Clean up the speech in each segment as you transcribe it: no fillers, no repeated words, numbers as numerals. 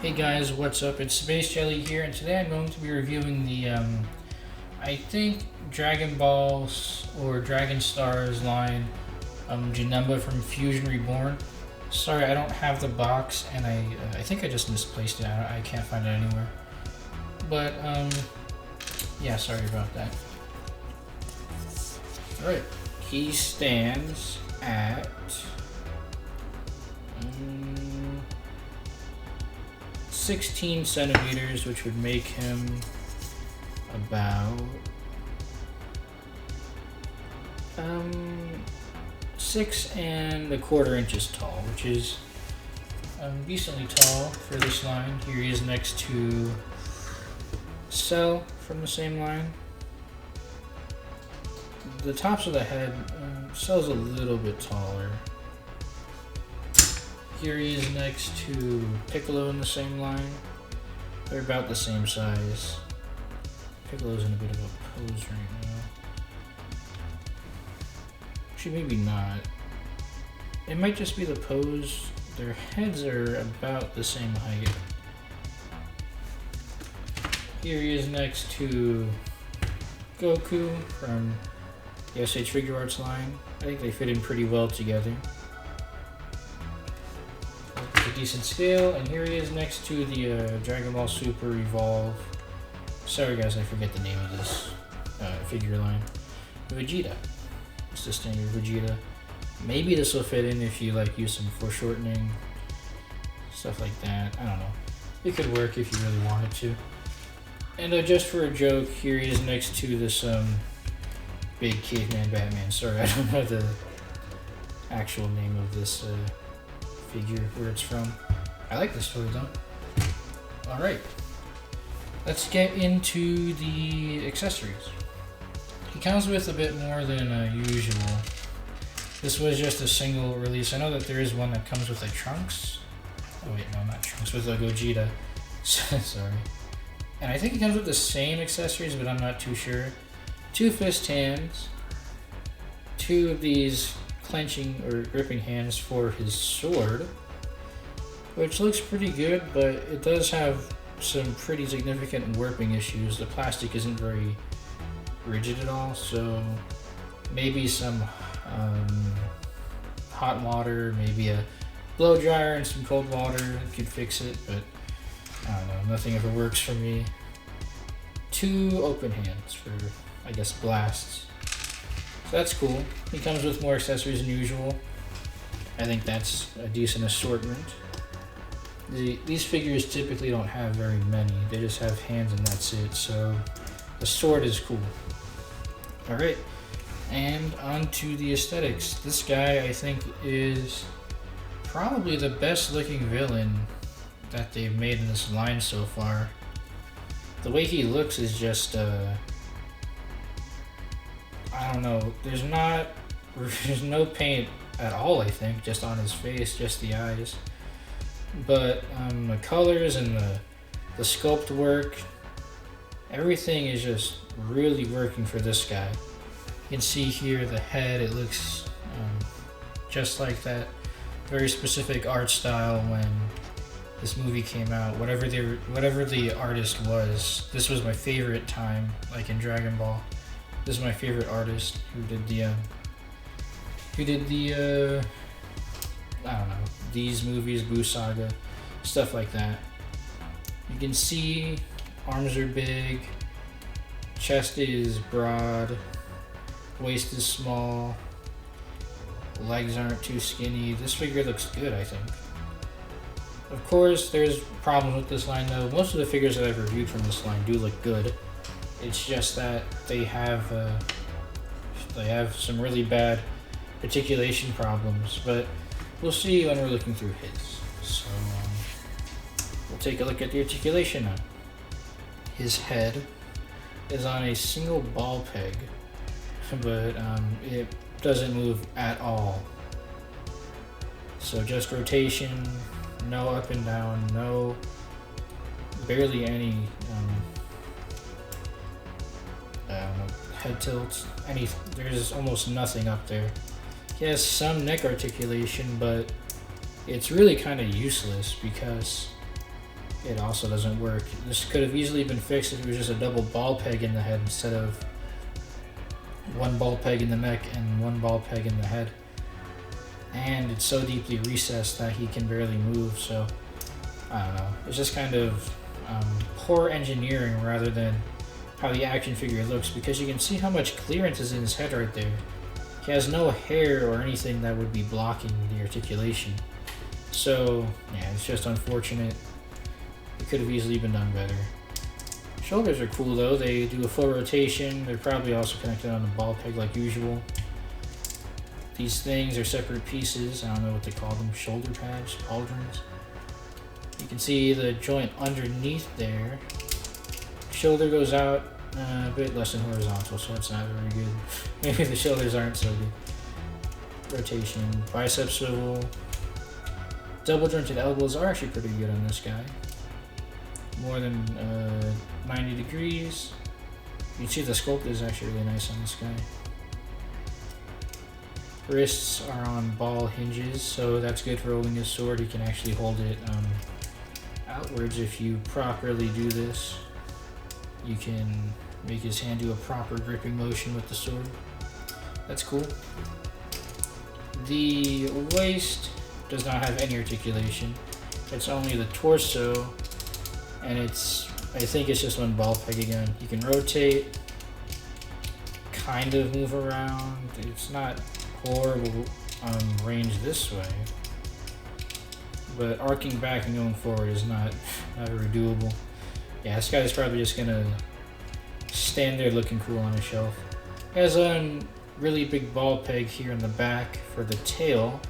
Hey guys, what's up? It's Space Jelly here, and today I'm going to be reviewing the, I think Dragon Balls or Dragon Stars line, Janemba from Fusion Reborn. Sorry, I don't have the box, and I think I just misplaced it. I can't find it anywhere. But, yeah, sorry about that. Alright, he stands at 16 centimeters, which would make him about 6¼ inches tall, which is decently tall for this line. Here he is next to Cell from the same line. The tops of the head, Cell's a little bit taller. Here he is next to Piccolo in the same line. They're about the same size. Piccolo's in a bit of a pose right now. Actually, maybe not. It might just be the pose. Their heads are about the same height. Here he is next to Goku from the SH Figure Arts line. I think they fit in pretty well together. A decent scale, and here he is next to the Dragon Ball Super Evolve. Sorry guys, I forget the name of this figure line. Vegeta. It's the standard Vegeta. Maybe this will fit in if you like use some foreshortening, stuff like that. I don't know. It could work if you really wanted to. And just for a joke, here he is next to this big caveman Batman. Sorry, I don't know the actual name of this figure, where it's from. I like this toy though. Alright, let's get into the accessories. He comes with a bit more than usual. This was just a single release. I know that there is one that comes with a Trunks. Oh wait, no, not Trunks, with a Gogeta. Sorry. And I think it comes with the same accessories, but I'm not too sure. 2 fist hands, 2 of these clenching or gripping hands for his sword, which looks pretty good, but it does have some pretty significant warping issues. The plastic isn't very rigid at all, so maybe some hot water, maybe a blow dryer and some cold water could fix it, but I don't know, nothing ever works for me. 2 open hands for, I guess, blasts. So that's cool. He comes with more accessories than usual. I think that's a decent assortment. These figures typically don't have very many. They just have hands and that's it. So the sword is cool. Alright, and on to the aesthetics. This guy, I think, is probably the best looking villain that they've made in this line so far. The way he looks is just I don't know, there's no paint at all, I think, just on his face, just the eyes. But the colors and the sculpt work, everything is just really working for this guy. You can see here the head, it looks just like that very specific art style when this movie came out. Whatever the artist was, this was my favorite time, like in Dragon Ball. This is my favorite artist who did the I don't know, these movies, Buu Saga, stuff like that. You can see arms are big, chest is broad, waist is small, legs aren't too skinny. This figure looks good, I think. Of course, there's problems with this line though. Most of the figures that I've reviewed from this line do look good. It's just that they have some really bad articulation problems, but we'll see when we're looking through his. So we'll take a look at the articulation now. His head is on a single ball peg, but it doesn't move at all. So just rotation, no up and down, no, barely any head tilts. There's almost nothing up there. He has some neck articulation, but it's really kind of useless because it also doesn't work. This could have easily been fixed if it was just a double ball peg in the head instead of one ball peg in the neck and one ball peg in the head. And it's so deeply recessed that he can barely move, so I don't know. It's just kind of poor engineering rather than how the action figure looks, because you can see how much clearance is in his head right there. He has no hair or anything that would be blocking the articulation. So yeah, it's just unfortunate. It could have easily been done better. Shoulders are cool though. They do a full rotation. They're probably also connected on the ball peg like usual. These things are separate pieces. I don't know what they call them. Shoulder pads, pauldrons. You can see the joint underneath there. Shoulder goes out a bit less than horizontal, so it's not very good. Maybe the shoulders aren't so good. Rotation, bicep swivel. Double jointed elbows are actually pretty good on this guy. More than 90 degrees. You can see the sculpt is actually really nice on this guy. Wrists are on ball hinges, so that's good for holding his sword. You can actually hold it outwards if you properly do this. You can make his hand do a proper gripping motion with the sword. That's cool. The waist does not have any articulation. It's only the torso, and I think it's just one ball peg again. You can rotate, kind of move around. It's not horrible range this way, but arcing back and going forward is not very doable. Yeah, this guy's probably just gonna stand there looking cool on a shelf. He has a really big ball peg here in the back for the tail,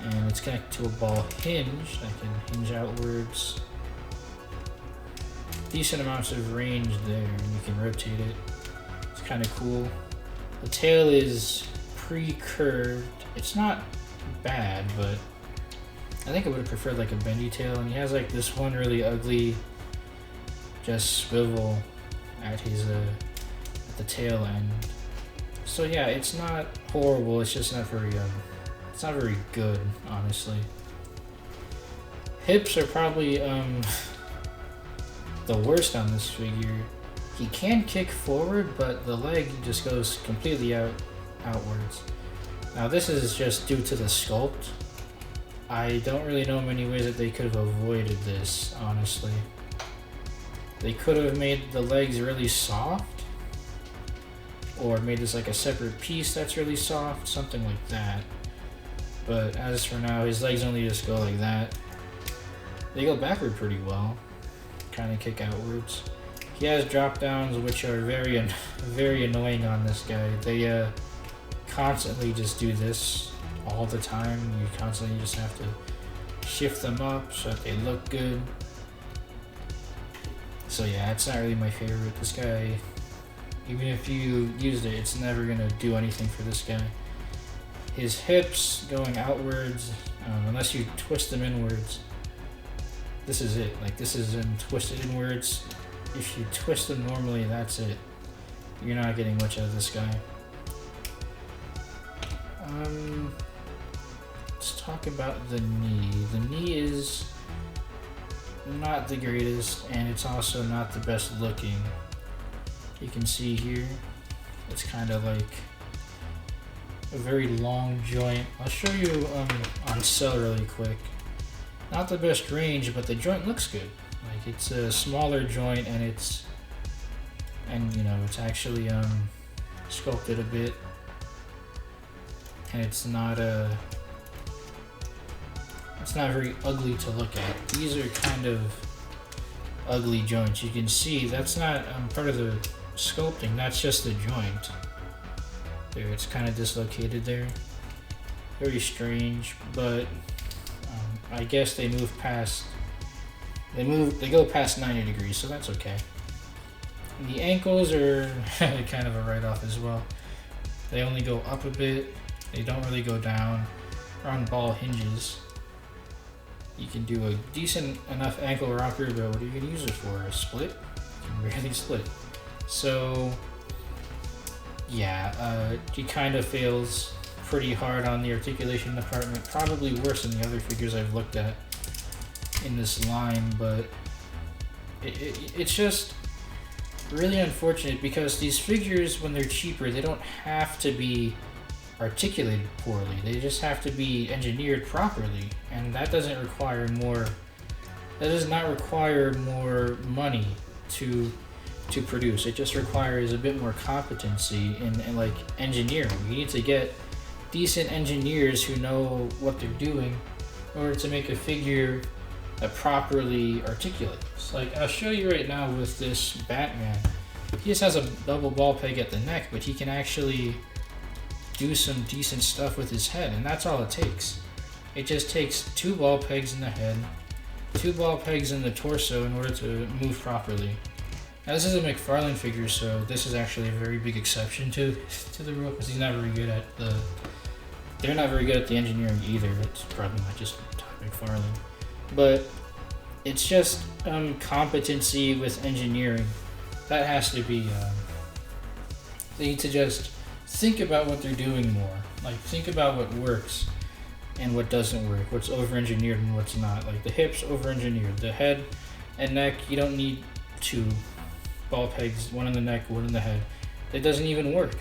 and it's connected to a ball hinge that can hinge outwards. Decent amounts of range there, and you can rotate it. It's kind of cool. The tail is pre-curved. It's not bad, but I think I would have preferred like a bendy tail, and he has like this one really ugly just swivel at his at the tail end. So yeah, it's not horrible, it's just not very it's not very good, honestly. Hips are probably the worst on this figure. He can kick forward, but the leg just goes completely outwards. Now this is just due to the sculpt. I don't really know many ways that they could have avoided this, honestly. They could have made the legs really soft, or made this like a separate piece that's really soft, something like that. But as for now, his legs only just go like that. They go backward pretty well, kind of kick outwards. He has drop downs, which are very annoying on this guy. They constantly just do this all the time. You constantly just have to shift them up so that they look good. So yeah, it's not really my favorite. This guy, even if you used it, it's never gonna do anything for this guy. His hips going outwards, unless you twist them inwards. This is it. Like, this is twisted inwards. If you twist them normally, that's it. You're not getting much out of this guy. Let's talk about the knee. The knee is not the greatest, and it's also not the best looking. You can see here, it's kind of like a very long joint. I'll show you on cell really quick. Not the best range, but the joint looks good. Like, it's a smaller joint, and it's actually sculpted a bit, and it's not very ugly to look at. These are kind of ugly joints. You can see that's not part of the sculpting, that's just the joint. There, it's kind of dislocated there. Very strange, but I guess they go past 90 degrees, so that's okay. The ankles are kind of a write-off as well. They only go up a bit, they don't really go down. They're on ball hinges. You can do a decent enough ankle rocker, but what are you going to use it for? A split? You can barely split. So yeah, he kind of fails pretty hard on the articulation department. Probably worse than the other figures I've looked at in this line, but It's just really unfortunate because these figures, when they're cheaper, they don't have to be articulated poorly. They just have to be engineered properly, and that doesn't require more. That does not require more money to produce. It just requires a bit more competency in like engineering. You need to get decent engineers who know what they're doing in order to make a figure that properly articulates. Like, I'll show you right now with this Batman. He just has a double ball peg at the neck, but he can actually do some decent stuff with his head, and that's all it takes. It just takes 2 ball pegs in the head, 2 ball pegs in the torso in order to move properly. Now, this is a McFarlane figure, so this is actually a very big exception to the rule, because he's not very good at the... They're not very good at the engineering either. It's probably not just McFarlane. But it's just competency with engineering. That has to be... they need to just think about what they're doing more. Like, think about what works and what doesn't work. What's over-engineered and what's not. Like, the hips, over-engineered. The head and neck, you don't need 2 ball pegs, 1 in the neck, 1 in the head. It doesn't even work.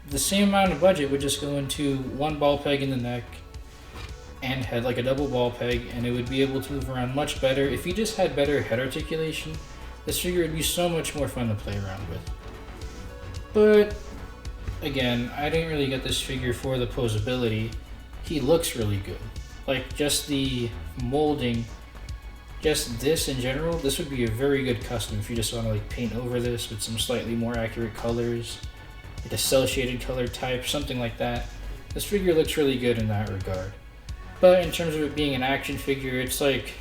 The same amount of budget would just go into 1 ball peg in the neck and head, like a double ball peg, and it would be able to move around much better. If you just had better head articulation, this figure would be so much more fun to play around with. But again, I didn't really get this figure for the posability. He looks really good. Like, just the molding, just this in general, this would be a very good custom if you just want to like paint over this with some slightly more accurate colors, like a cell shaded color type, something like that. This figure looks really good in that regard. But in terms of it being an action figure, it's like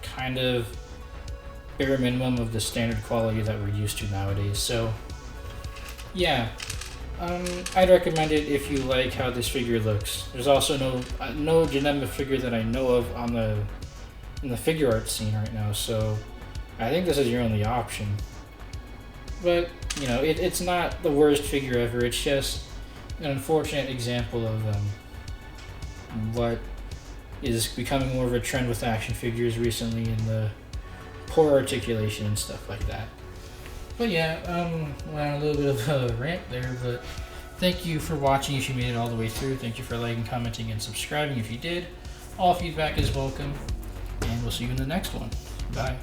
kind of bare minimum of the standard quality that we're used to nowadays. So yeah, I'd recommend it if you like how this figure looks. There's also no Janemba figure that I know of in the figure art scene right now, so I think this is your only option. But you know, it's not the worst figure ever. It's just an unfortunate example of what is becoming more of a trend with action figures recently, in the poor articulation and stuff like that. But yeah, went on a little bit of a rant there, but thank you for watching if you made it all the way through. Thank you for liking, commenting, and subscribing if you did. All feedback is welcome, and we'll see you in the next one. Bye.